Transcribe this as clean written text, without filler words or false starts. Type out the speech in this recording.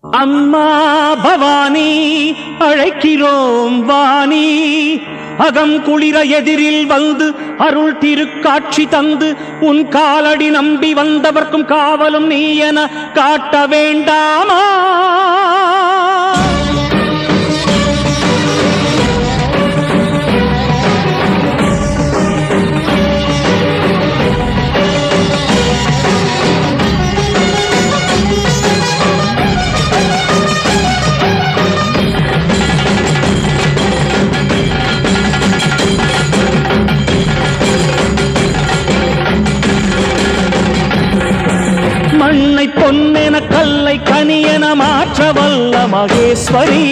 அம்மா பவானி அழைக்கிறோம் வாணி, அகம் குளிர எதிரில் வந்து அருள் திருக்காட்சி தந்து உன் காலடி நம்பி வந்தவர்க்கும் காவலும் நீ என காட்ட வேண்டாமா? மண்ணை பொன்னென கல்லை கனியென மாற்ற வல்ல மகேஸ்வரி,